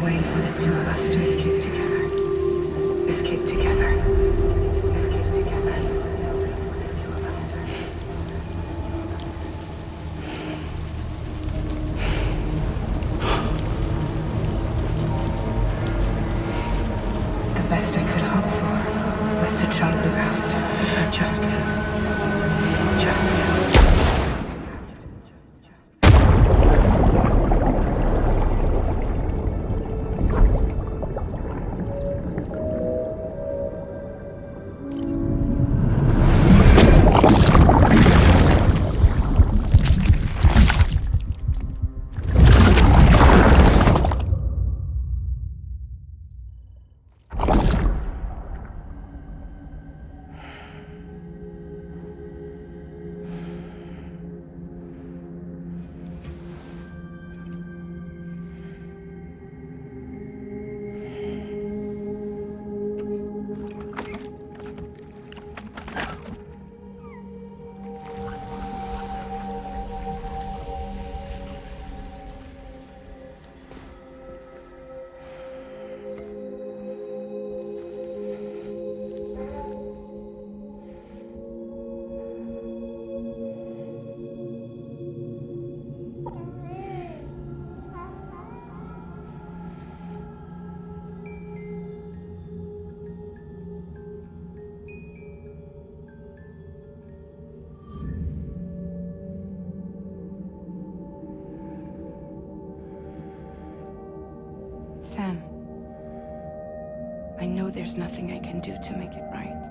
way for the two of us to escape together. Escape together. Escape together. The best I could hope for was to jump out, but just now. Just now. Sam, I know there's nothing I can do to make it right.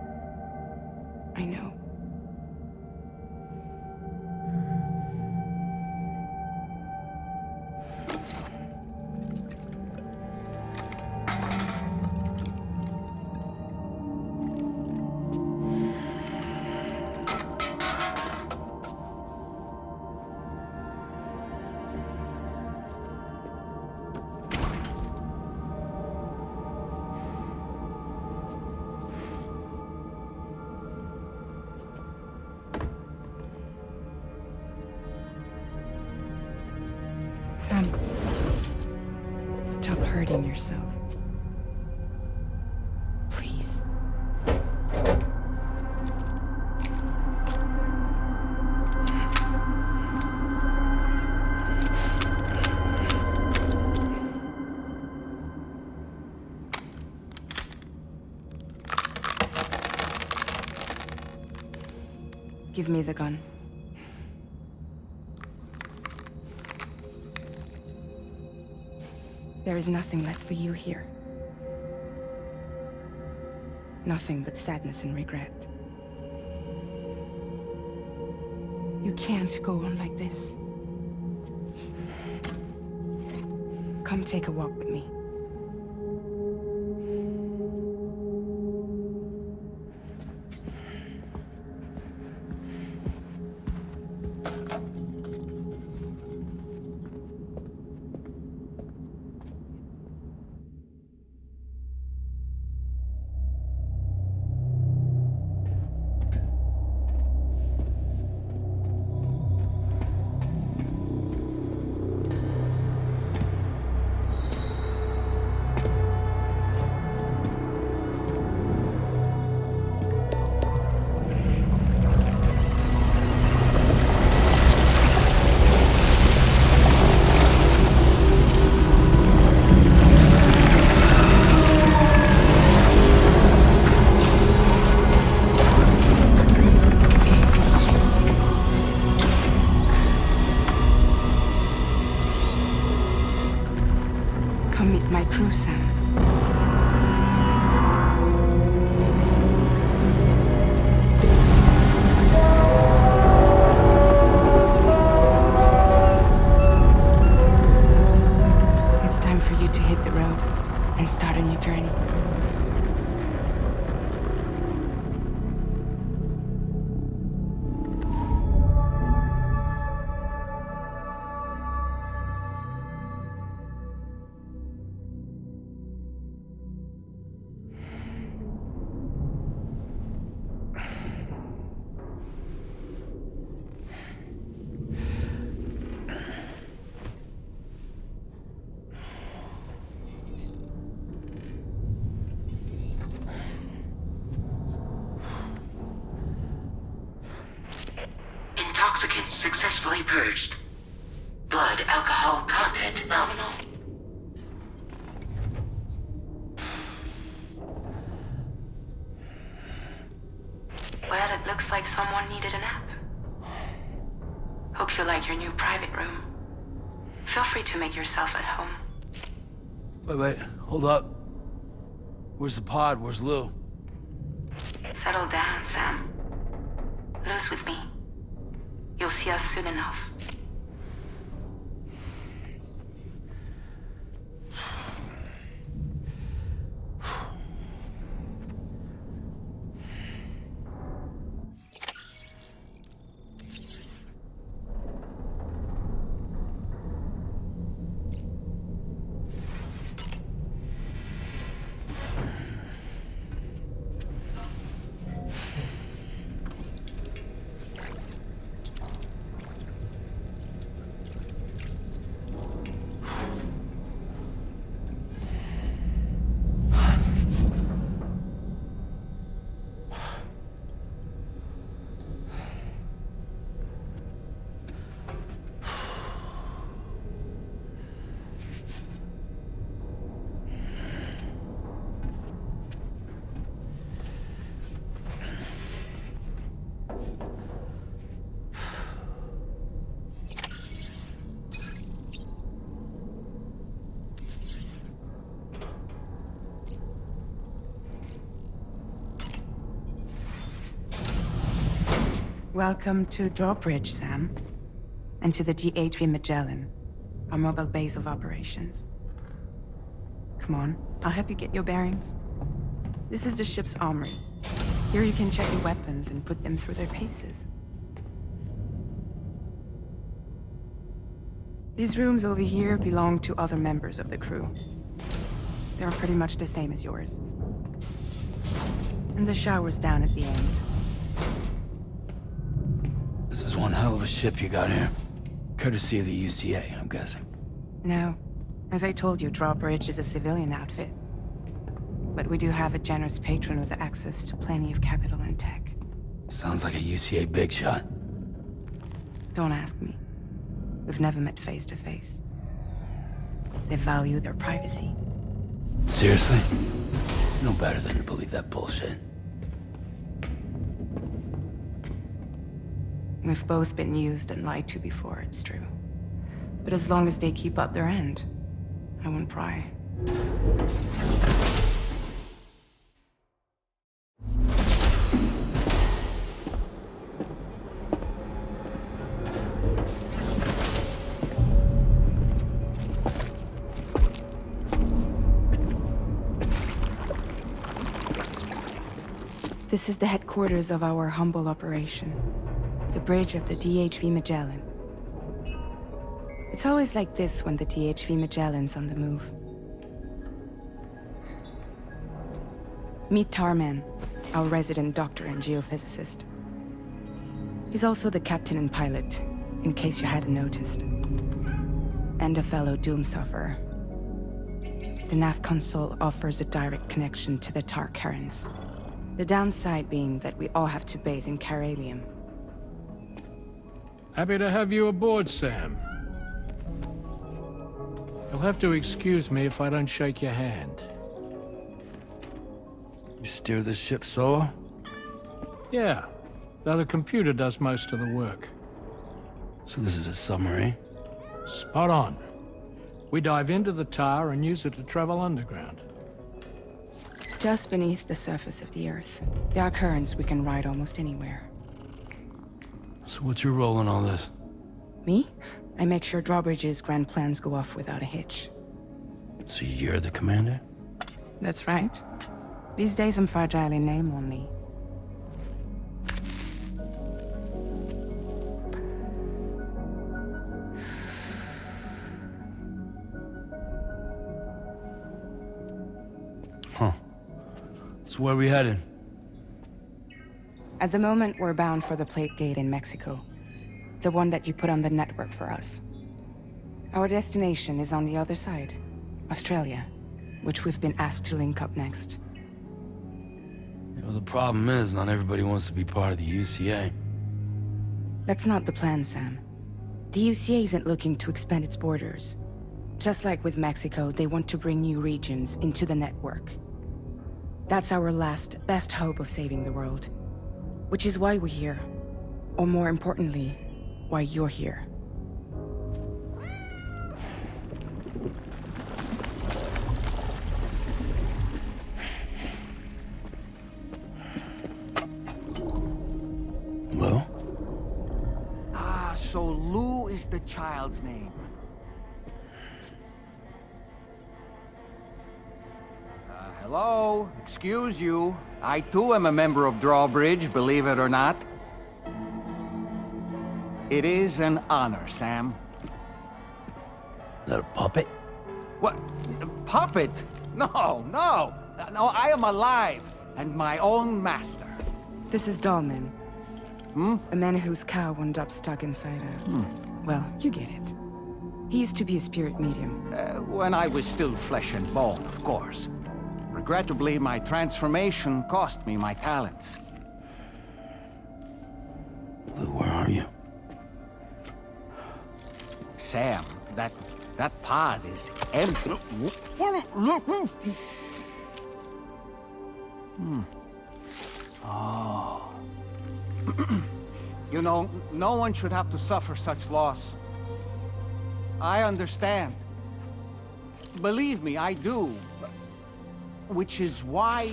I know. Sam, stop hurting yourself. Please. Give me the gun. There is nothing left for you here. Nothing but sadness and regret. You can't go on like this. Come take a walk with me. Come meet my crew, Sam. It's time for you to hit the road and start a new journey. intoxicants successfully purged. Blood alcohol content nominal. Well, it looks like someone needed a nap. Hope you like your new private room. Feel free to make yourself at home. Wait, hold up. Where's the pod? Where's Lou? Settle down, Sam. Lou's with me. You'll see us soon enough. Welcome to Drawbridge, Sam. And to the GHV Magellan, our mobile base of operations. Come on, I'll help you get your bearings. This is the ship's armory. Here you can check your weapons and put them through their paces. These rooms over here belong to other members of the crew. They're pretty much the same as yours. And the shower's down at the end. This is one hell of a ship you got here. Courtesy of the UCA, I'm guessing. No. As I told you, Drawbridge is a civilian outfit. But we do have a generous patron with access to plenty of capital and tech. Sounds like a UCA big shot. Don't ask me. We've never met face to face. They value their privacy. Seriously? No better than to believe that bullshit. We've both been used and lied to before, it's true. But as long as they keep up their end, I won't pry. This is the headquarters of our humble operation. The bridge of the DHV Magellan. It's always like this when the DHV Magellan's on the move. Meet Tarman, our resident doctor and geophysicist. He's also the captain and pilot, in case you hadn't noticed. And a fellow doom sufferer. The nav console offers a direct connection to the Tar currents. The downside being that we all have to bathe in caralium. Happy to have you aboard, Sam. You'll have to excuse me if I don't shake your hand. You steer this ship solo? Yeah, though the computer does most of the work. So this is a submarine? Spot on. We dive into the Tar and use it to travel underground. Just beneath the surface of the Earth, there are currents we can ride almost anywhere. So what's your role in all this? Me? I make sure Drawbridge's grand plans go off without a hitch. So you're the commander? That's right. These days I'm fragile in name only. Huh. So where are we headed? At the moment, we're bound for the Plate Gate in Mexico. The one that you put on the network for us. Our destination is on the other side, Australia, which we've been asked to link up next. You know, the problem is, not everybody wants to be part of the UCA. That's not the plan, Sam. The UCA isn't looking to expand its borders. Just like with Mexico, they want to bring new regions into the network. That's our last, best hope of saving the world. Which is why we're here. Or more importantly, why you're here. Well? Ah, so Lou is the child's name. Hello? Excuse you. I too am a member of Drawbridge, believe it or not. It is an honor, Sam. Is that a puppet? What? A puppet? No, no! No, I am alive, and my own master. This is Dahlman. A man whose cow wound up stuck inside a... Well, you get it. He used to be a spirit medium. When I was still flesh and bone, of course. Regrettably, my transformation cost me my talents. Lou, where are you? Sam, that pod is empty. Oh. You know, no one should have to suffer such loss. I understand. Believe me, I do. Which is why,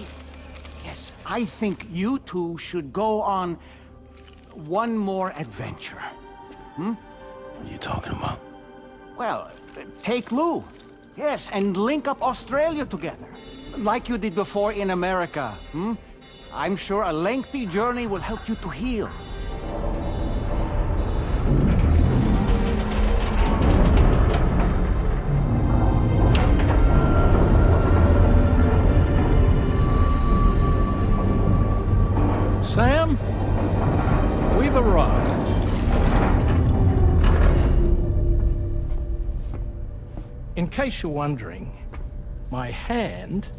yes, I think you two should go on one more adventure. What are you talking about? Well, take Lou. Yes, and link up Australia together. Like you did before in America. I'm sure a lengthy journey will help you to heal. Sam, we've arrived. In case you're wondering, my hand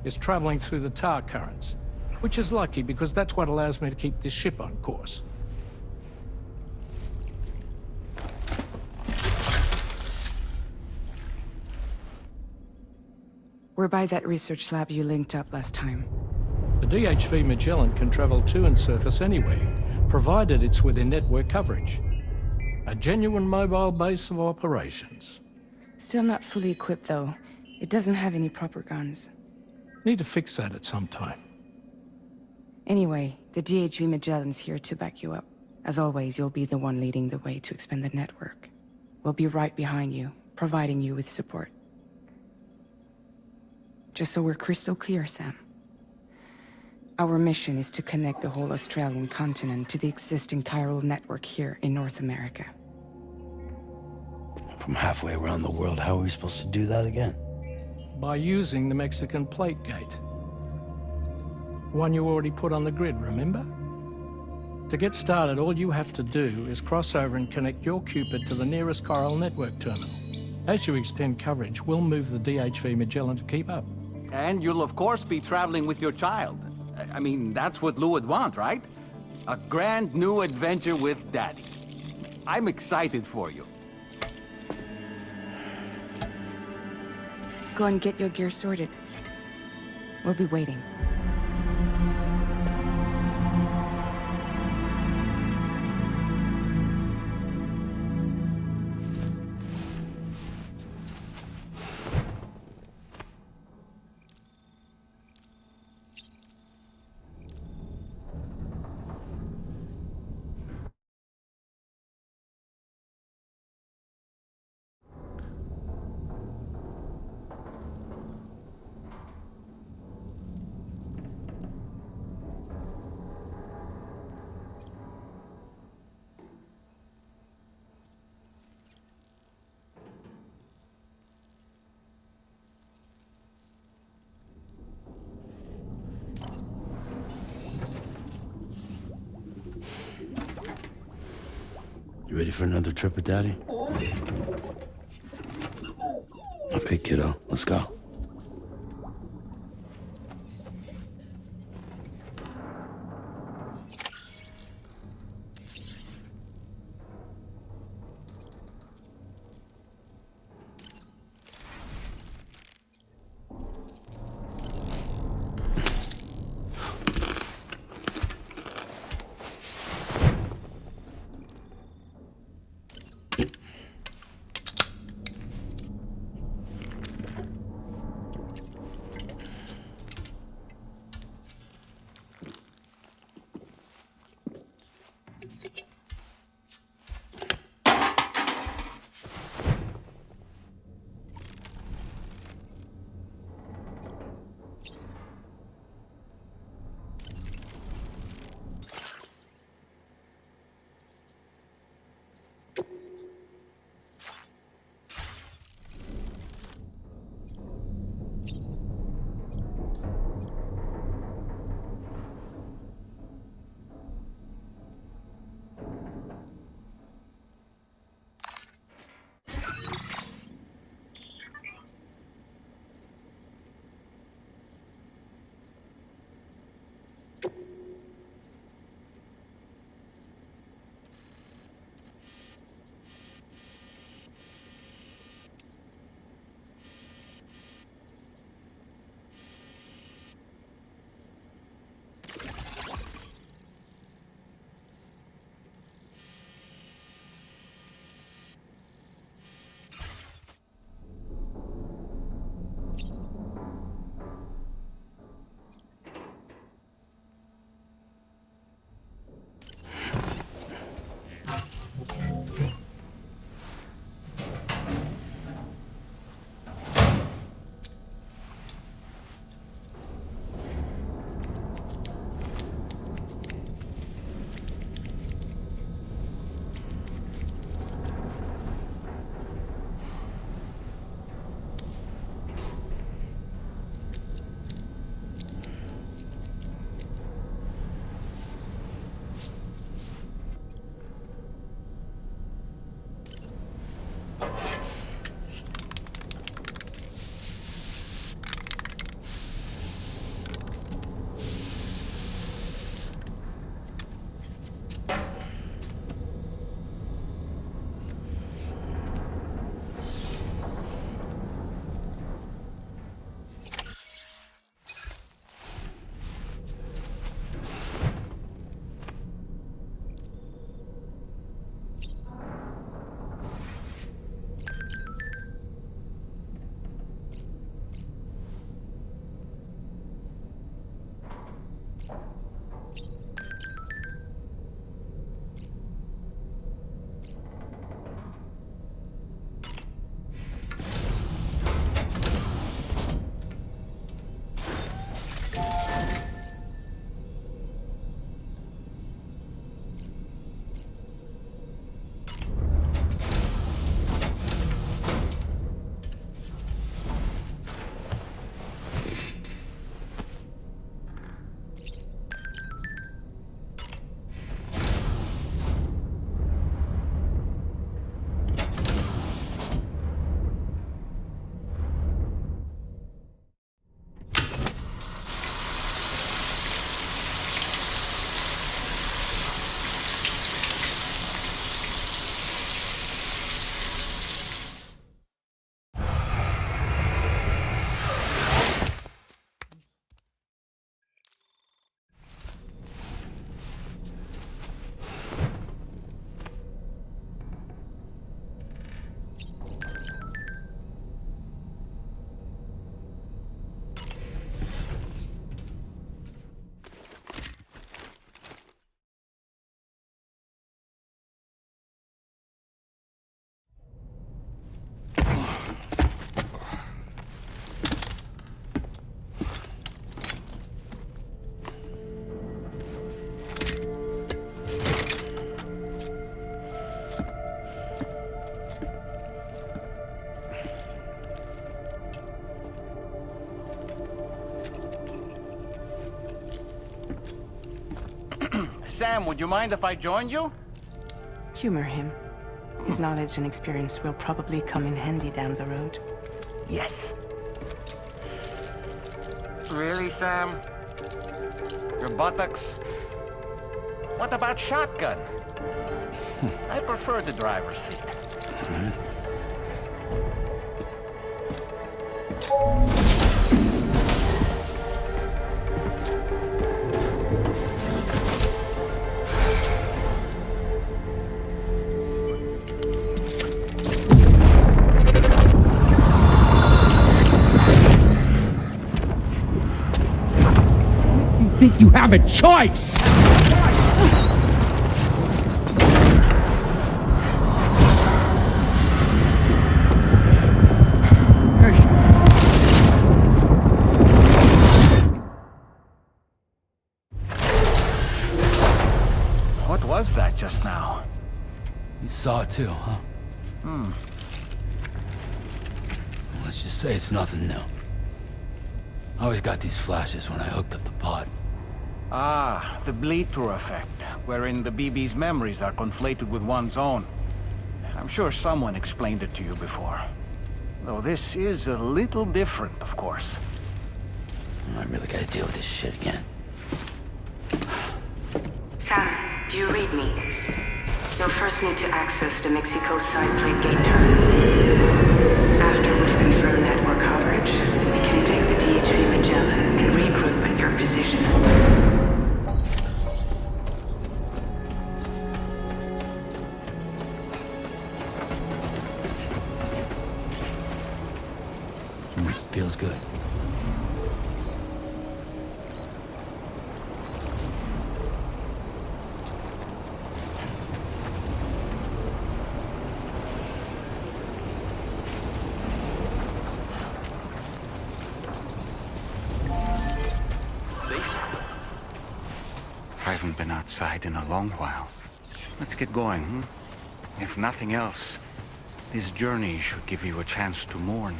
is traveling through the tar currents, which is lucky because that's what allows me to keep this ship on course. We're by that research lab you linked up last time. The DHV Magellan can travel to and surface anywhere, provided it's within network coverage. A genuine mobile base of operations. Still not fully equipped, though. It doesn't have any proper guns. Need to fix that at some time. Anyway, the DHV Magellan's here to back you up. As always, you'll be the one leading the way to expand the network. We'll be right behind you, providing you with support. Just so we're crystal clear, Sam. Our mission is to connect the whole Australian continent to the existing chiral network here in North America. From halfway around the world, how are we supposed to do that again? By using the Mexican plate gate. One you already put on the grid, remember? To get started, all you have to do is cross over and connect your Cupid to the nearest chiral network terminal. As you extend coverage, we'll move the DHV Magellan to keep up. And you'll of course be traveling with your child. I mean, that's what Lou would want, right? A grand new adventure with Daddy. I'm excited for you. Go and get your gear sorted. We'll be waiting. You ready for another trip with Daddy? Okay, kiddo, let's go. Sam, would you mind if I joined you? Humor him. His knowledge and experience will probably come in handy down the road. Yes. Really, Sam? Your buttocks? What about shotgun? I prefer the driver's seat. Think you have a choice! What was that just now? You saw it too, huh? Let's just say it's nothing new. I always got these flashes when I hooked up the pod. Ah, the bleed-through effect, wherein the BB's memories are conflated with one's own. I'm sure someone explained it to you before. Though this is a little different, of course. I really gotta deal with this shit again. Sam, do you read me? You'll first need to access the Mexico side plate gate terminal. After we've confirmed network coverage, we can take the DHV Magellan and regroup at your position. Feels good. I haven't been outside in a long while. Let's get going, hmm? If nothing else, this journey should give you a chance to mourn.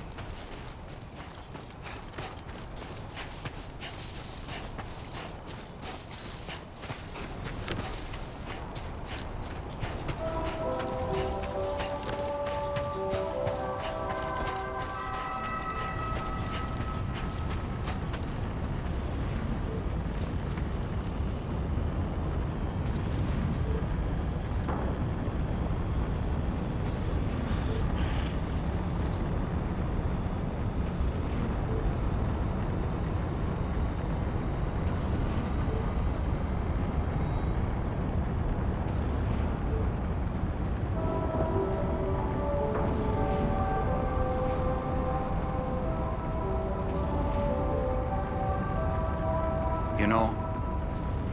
You know,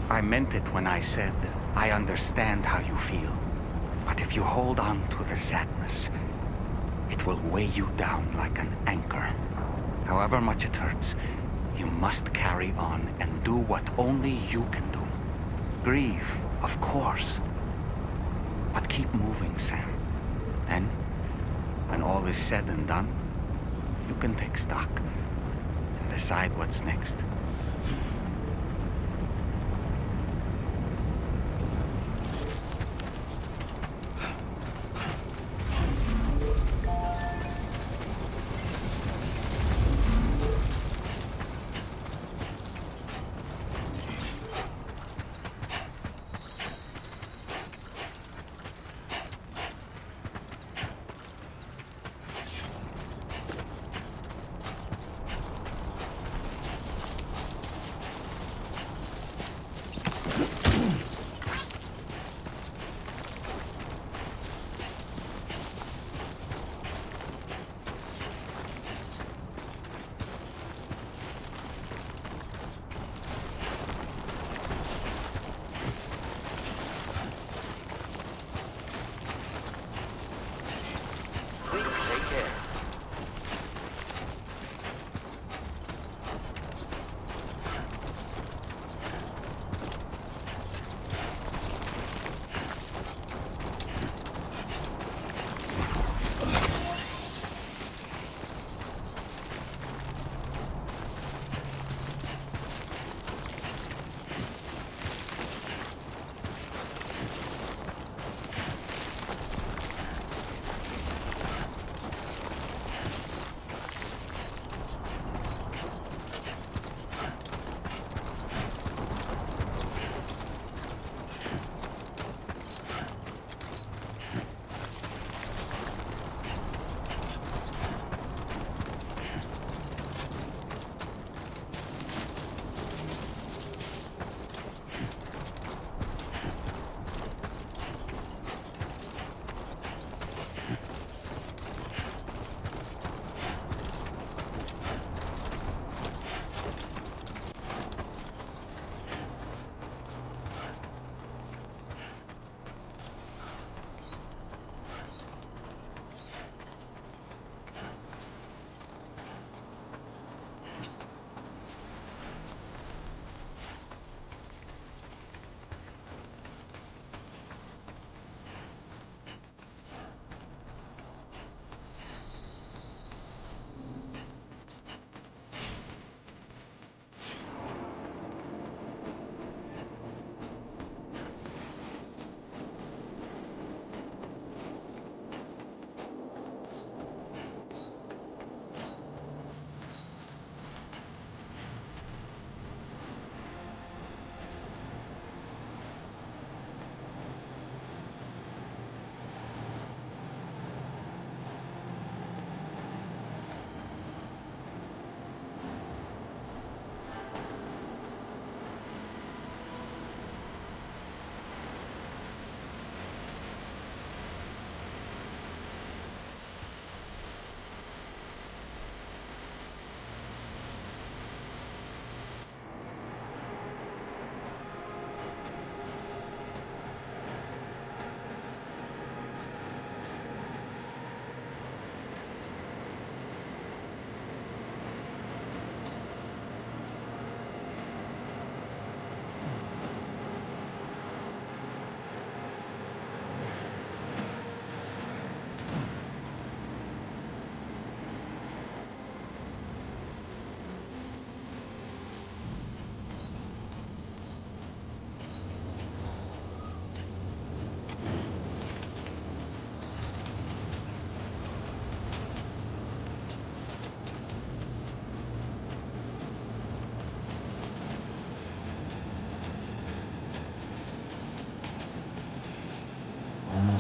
I meant it when I said, I understand how you feel. But if you hold on to the sadness, it will weigh you down like an anchor. However much it hurts, you must carry on and do what only you can do. Grieve, of course. But keep moving, Sam. Then, when all is said and done, you can take stock and decide what's next.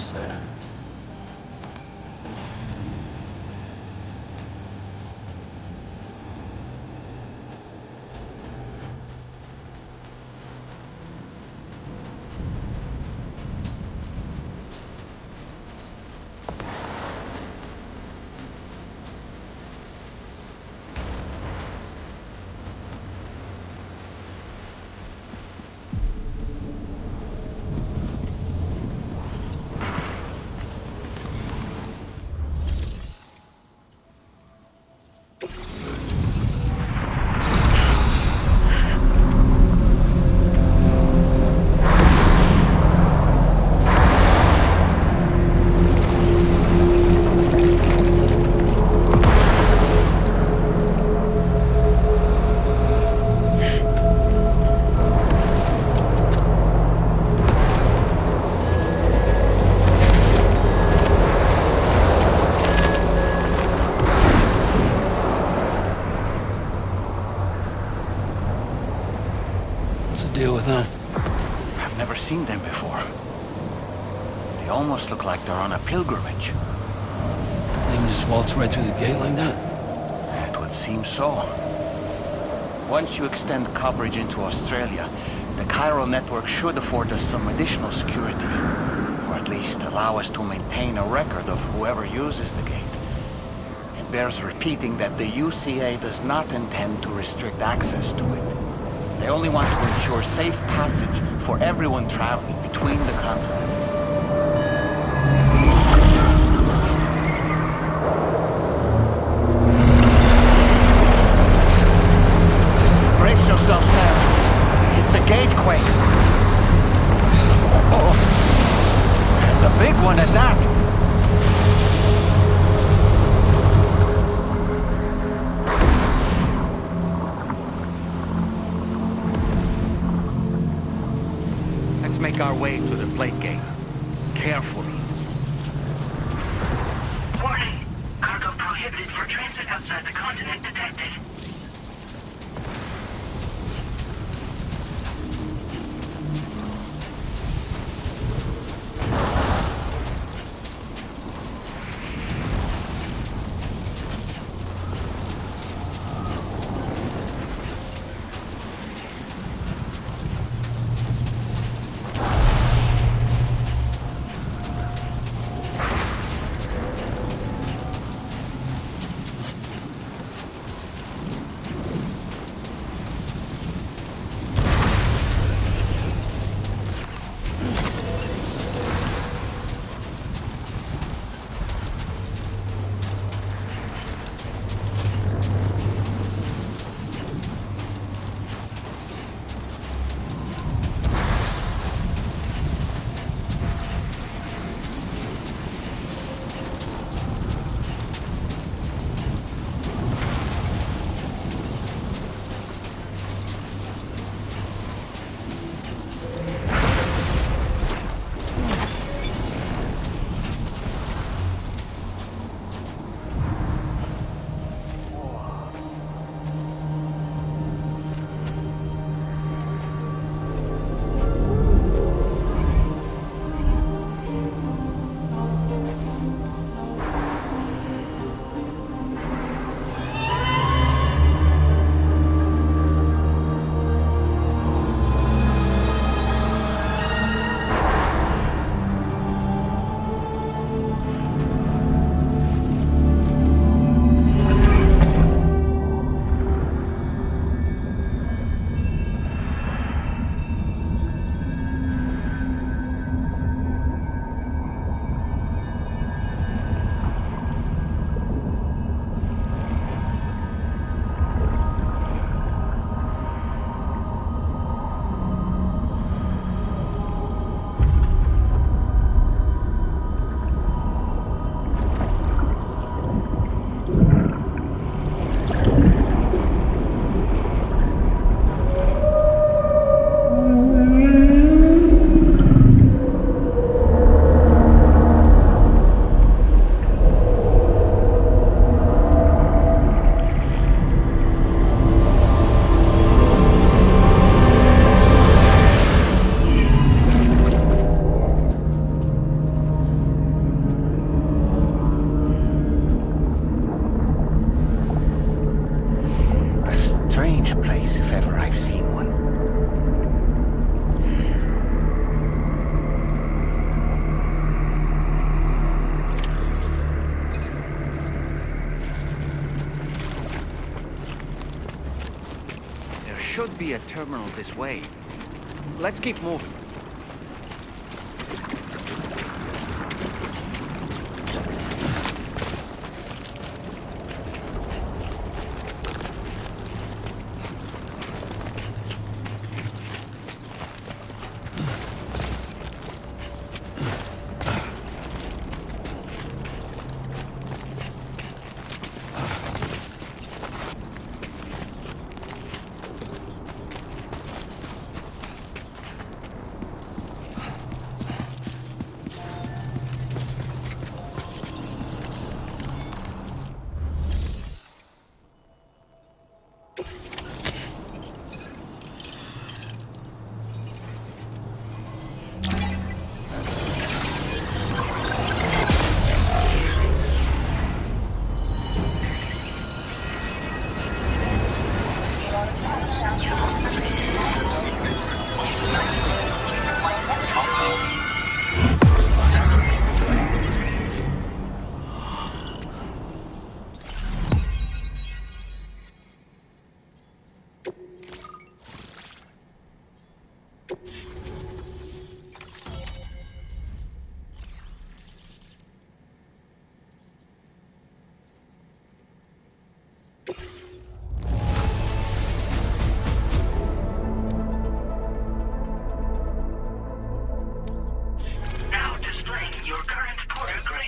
almost there. What's the deal with them? I've never seen them before. They almost look like they're on a pilgrimage. They can just waltz right through the gate like that? It would seem so. Once you extend coverage into Australia, the chiral network should afford us some additional security. Or at least allow us to maintain a record of whoever uses the gate. It bears repeating that the UCA does not intend to restrict access to it. They only want to ensure safe passage for everyone traveling between the continents. Brace yourself, Sam. It's a gatequake. Oh, and a big one at that. Make our way to the plate gate. Carefully. Warning. Cargo prohibited for transit outside the continent detected. should be a terminal this way. Let's keep moving. Now displaying your current porter grade.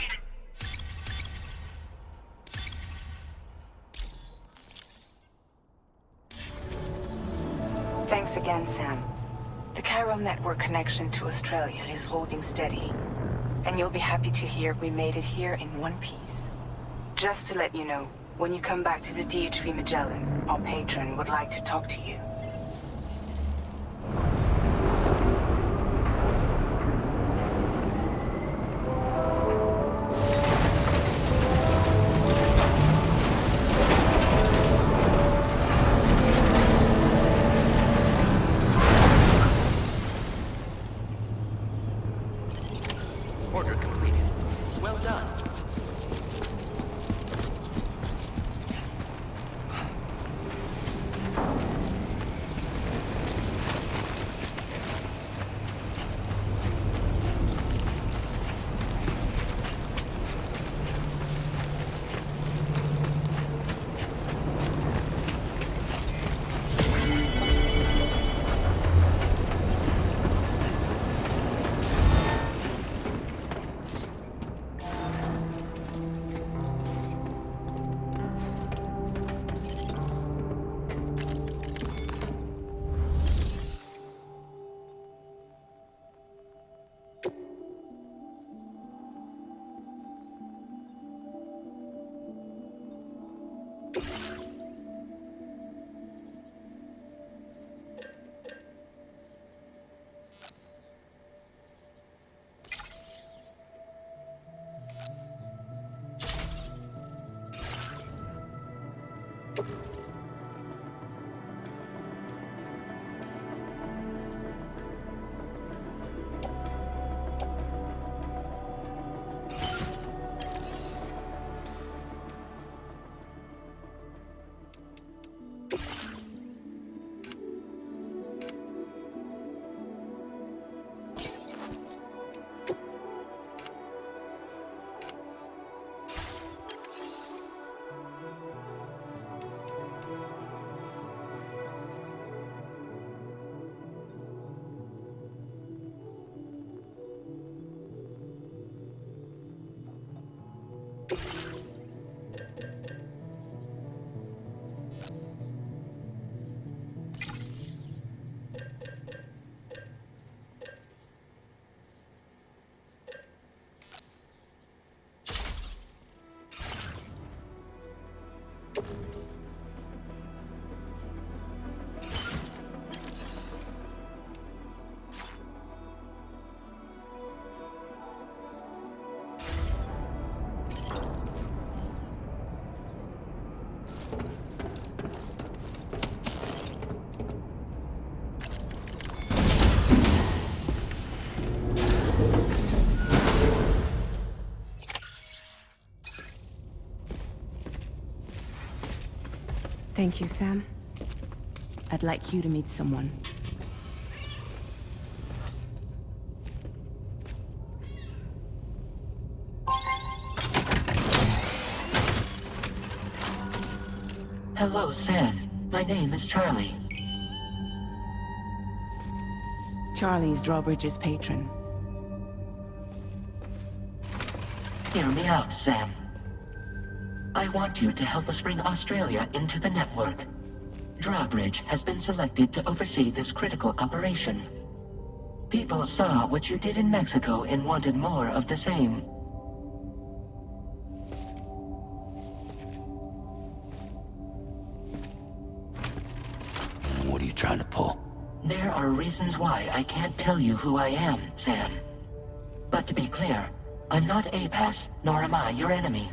Thanks again, Sam. The chiral network connection to Australia is holding steady. And you'll be happy to hear we made it here in one piece. Just to let you know, when you come back to the DHV Magellan, our patron would like to talk to you. Order completed. Well done. Thank you, Sam. I'd like you to meet someone. Hello, Sam. My name is Charlie. Charlie's Drawbridge's patron. Hear me out, Sam. I want you to help us bring Australia into the network. Drawbridge has been selected to oversee this critical operation. People saw what you did in Mexico and wanted more of the same. What are you trying to pull? There are reasons why I can't tell you who I am, Sam. But to be clear, I'm not APAS, nor am I your enemy.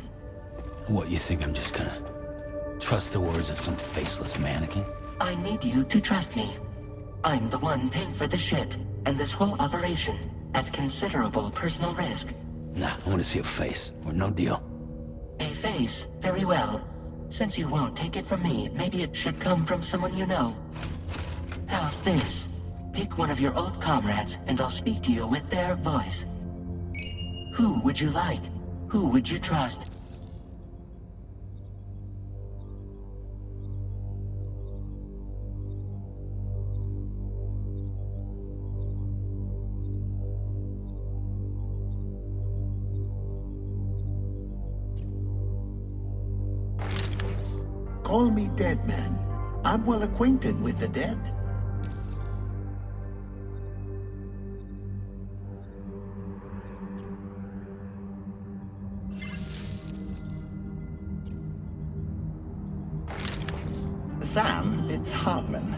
What, you think I'm just gonna trust the words of some faceless mannequin? I need you to trust me. I'm the one paying for the ship, and this whole operation, at considerable personal risk. Nah, I want to see a face, or no deal. A face? Very well. Since you won't take it from me, maybe it should come from someone you know. How's this? Pick one of your old comrades, and I'll speak to you with their voice. Who would you like? Who would you trust? Call me Dead Man. I'm well acquainted with the dead. Sam, it's Hartman.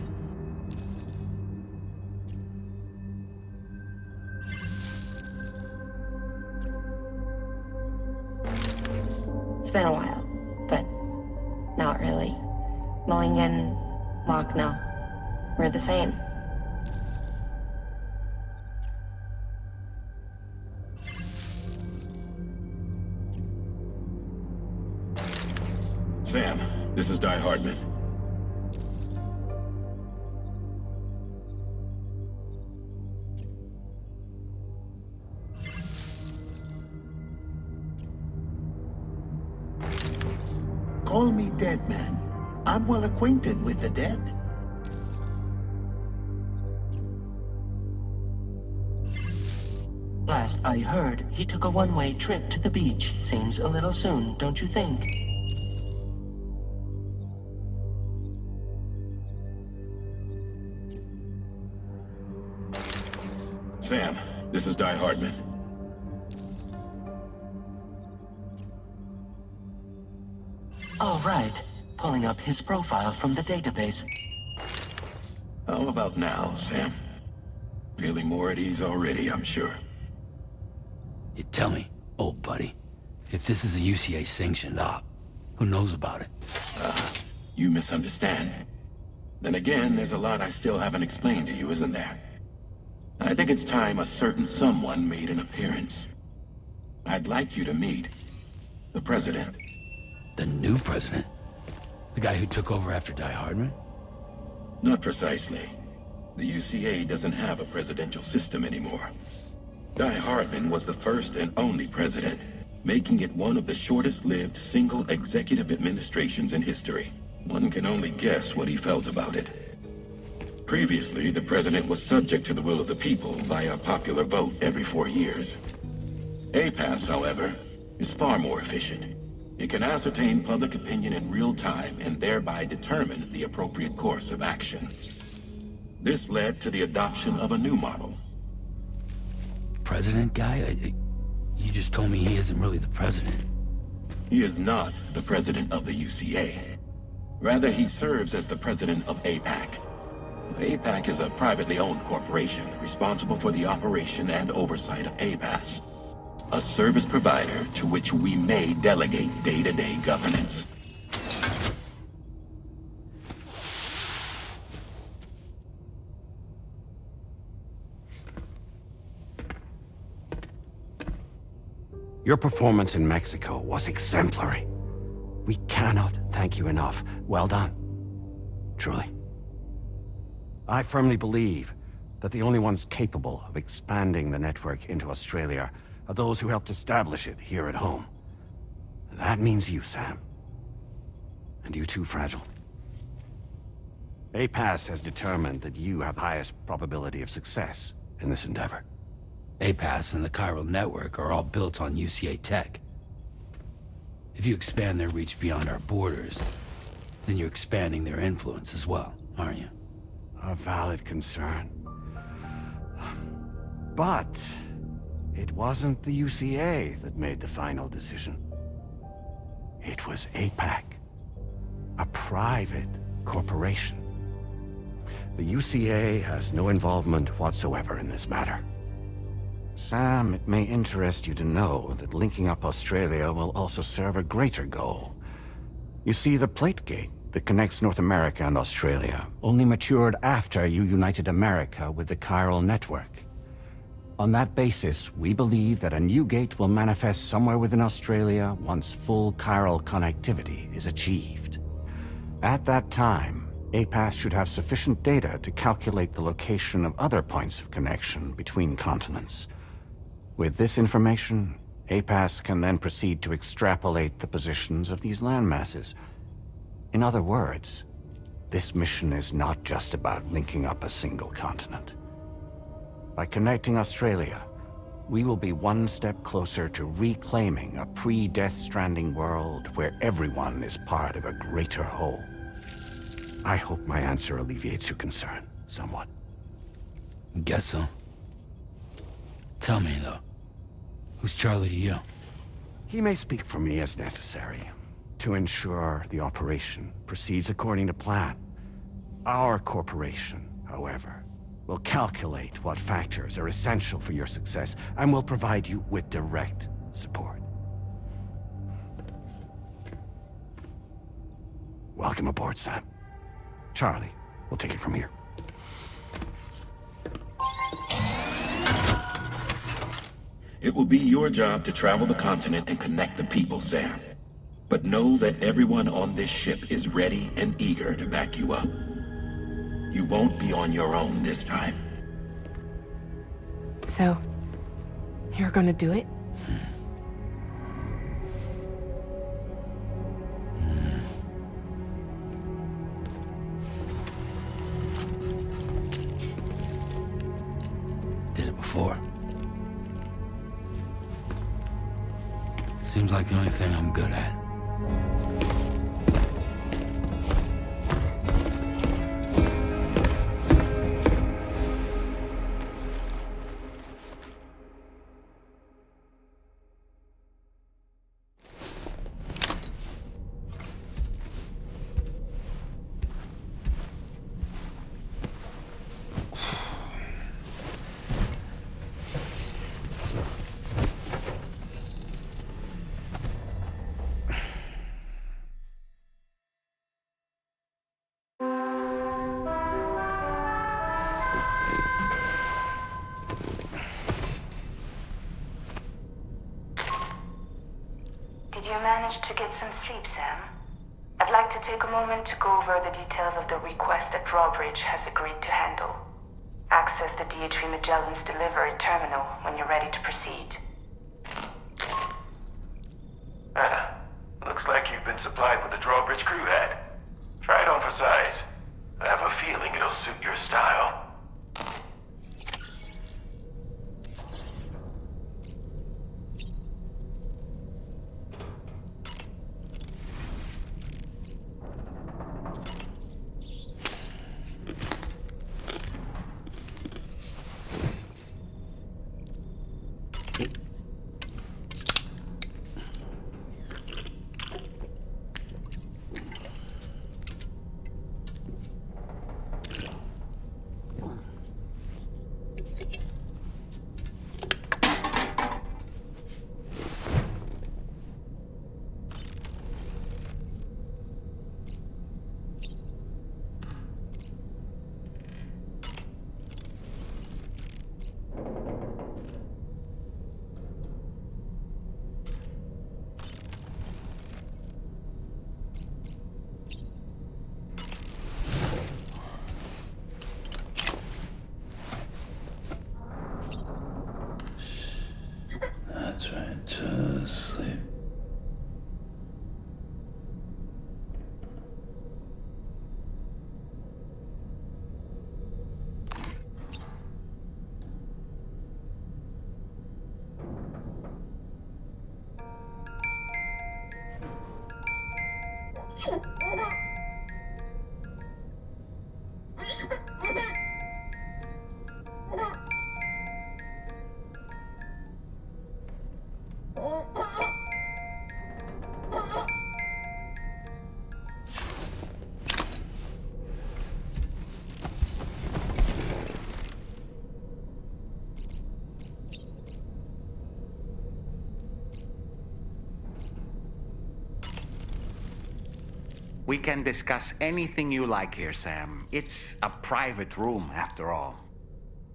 It's been a while, but not really. Mulligan, Lochno, we're the same. Sam, this is Di Hardman. Call me Dead Man. I'm well acquainted with the dead. Last I heard, he took a one-way trip to the beach. Seems a little soon, don't you think? Sam, this is Di Hardman. All right. Pulling up his profile from the database. How about now, Sam? Feeling more at ease already, I'm sure. You tell me, old buddy, if this is a UCA-sanctioned op, who knows about it? You misunderstand. Then again, there's a lot I still haven't explained to you, isn't there? I think it's time a certain someone made an appearance. I'd like you to meet the President. The new president? The guy who took over after Di Hardman? Not precisely. The UCA doesn't have a presidential system anymore. Di Hardman was the first and only president, making it one of the shortest-lived single executive administrations in history. One can only guess what he felt about it. Previously, the president was subject to the will of the people via popular vote every 4 years. APAS, however, is far more efficient. It can ascertain public opinion in real time and thereby determine the appropriate course of action. This led to the adoption of a new model. President guy? You just told me he isn't really the president. He is not the president of the UCA. Rather, he serves as the president of APAC. APAC is a privately owned corporation responsible for the operation and oversight of APAS, a service provider to which we may delegate day-to-day governance. Your performance in Mexico was exemplary. We cannot thank you enough. Well done. Truly. I firmly believe that the only ones capable of expanding the network into Australia are those who helped establish it here at home. That means you, Sam. And you too, Fragile. APAS has determined that you have the highest probability of success in this endeavor. APAS and the chiral network are all built on UCA tech. If you expand their reach beyond our borders, then you're expanding their influence as well, aren't you? A valid concern. But it wasn't the UCA that made the final decision. It was APAC, a private corporation. The UCA has no involvement whatsoever in this matter. Sam, it may interest you to know that linking up Australia will also serve a greater goal. You see, the plate gate that connects North America and Australia only matured after you united America with the chiral network. On that basis, we believe that a new gate will manifest somewhere within Australia once full chiral connectivity is achieved. At that time, APAS should have sufficient data to calculate the location of other points of connection between continents. With this information, APAS can then proceed to extrapolate the positions of these landmasses. In other words, this mission is not just about linking up a single continent. By connecting Australia, we will be one step closer to reclaiming a pre-Death Stranding world where everyone is part of a greater whole. I hope my answer alleviates your concern somewhat. Guess so. Tell me, though, who's Charlie to you? He may speak for me as necessary, to ensure the operation proceeds according to plan. Our corporation, however, will calculate what factors are essential for your success and will provide you with direct support. Welcome aboard, Sam. Charlie, we'll take it from here. It will be your job to travel the continent and connect the people, Sam. But know that everyone on this ship is ready and eager to back you up. You won't be on your own this time. So, you're gonna do it? Did it before. Seems like the only thing I'm good at. Did you manage to get some sleep, Sam? I'd like to take a moment to go over the details of the request that Drawbridge has agreed to handle. Access the DHV Magellan's delivery terminal when you're ready to proceed. Looks like you've been supplied with a Drawbridge crew hat. Try it on for size. I have a feeling it'll suit your style. We can discuss anything you like here, Sam. It's a private room, after all.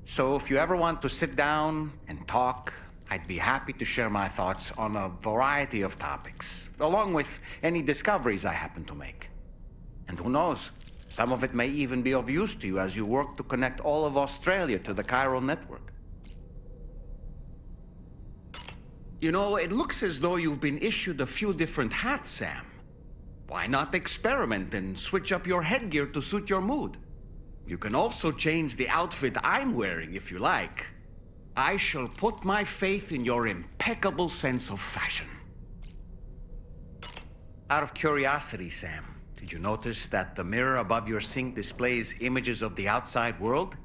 So if you ever want to sit down and talk, I'd be happy to share my thoughts on a variety of topics, along with any discoveries I happen to make. And who knows, some of it may even be of use to you as you work to connect all of Australia to the chiral network. You know, it looks as though you've been issued a few different hats, Sam. Why not experiment and switch up your headgear to suit your mood? You can also change the outfit I'm wearing if you like. I shall put my faith in your impeccable sense of fashion. Out of curiosity, Sam, did you notice that the mirror above your sink displays images of the outside world?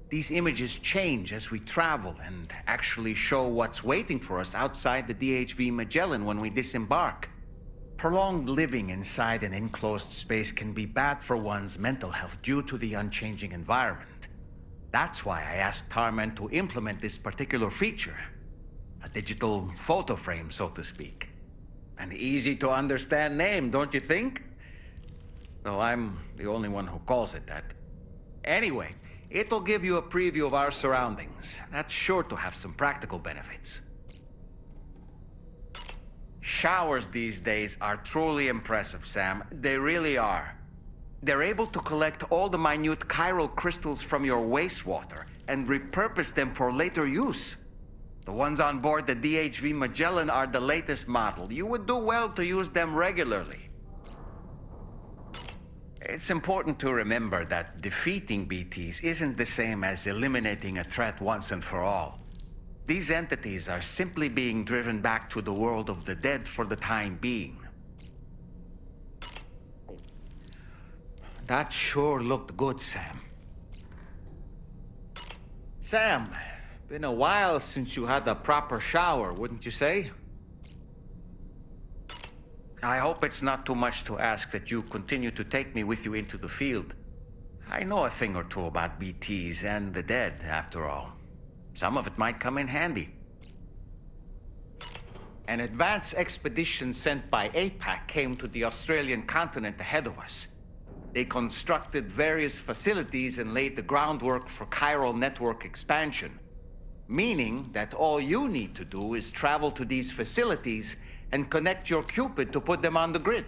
These images change as we travel and actually show what's waiting for us outside the DHV Magellan when we disembark. Prolonged living inside an enclosed space can be bad for one's mental health due to the unchanging environment. That's why I asked Tarman to implement this particular feature. A digital photo frame, so to speak. An easy-to-understand name, don't you think? Though I'm the only one who calls it that. Anyway, it'll give you a preview of our surroundings. That's sure to have some practical benefits. Showers these days are truly impressive, Sam. They really are. They're able to collect all the minute chiral crystals from your wastewater and repurpose them for later use. The ones on board the DHV Magellan are the latest model. You would do well to use them regularly. It's important to remember that defeating BTs isn't the same as eliminating a threat once and for all. These entities are simply being driven back to the world of the dead for the time being. That sure looked good, Sam. Sam, been a while since you had a proper shower, wouldn't you say? I hope it's not too much to ask that you continue to take me with you into the field. I know a thing or two about BTs and the dead, after all. Some of it might come in handy. An advance expedition sent by APAC came to the Australian continent ahead of us. They constructed various facilities and laid the groundwork for chiral network expansion, meaning that all you need to do is travel to these facilities and connect your Cupid to put them on the grid.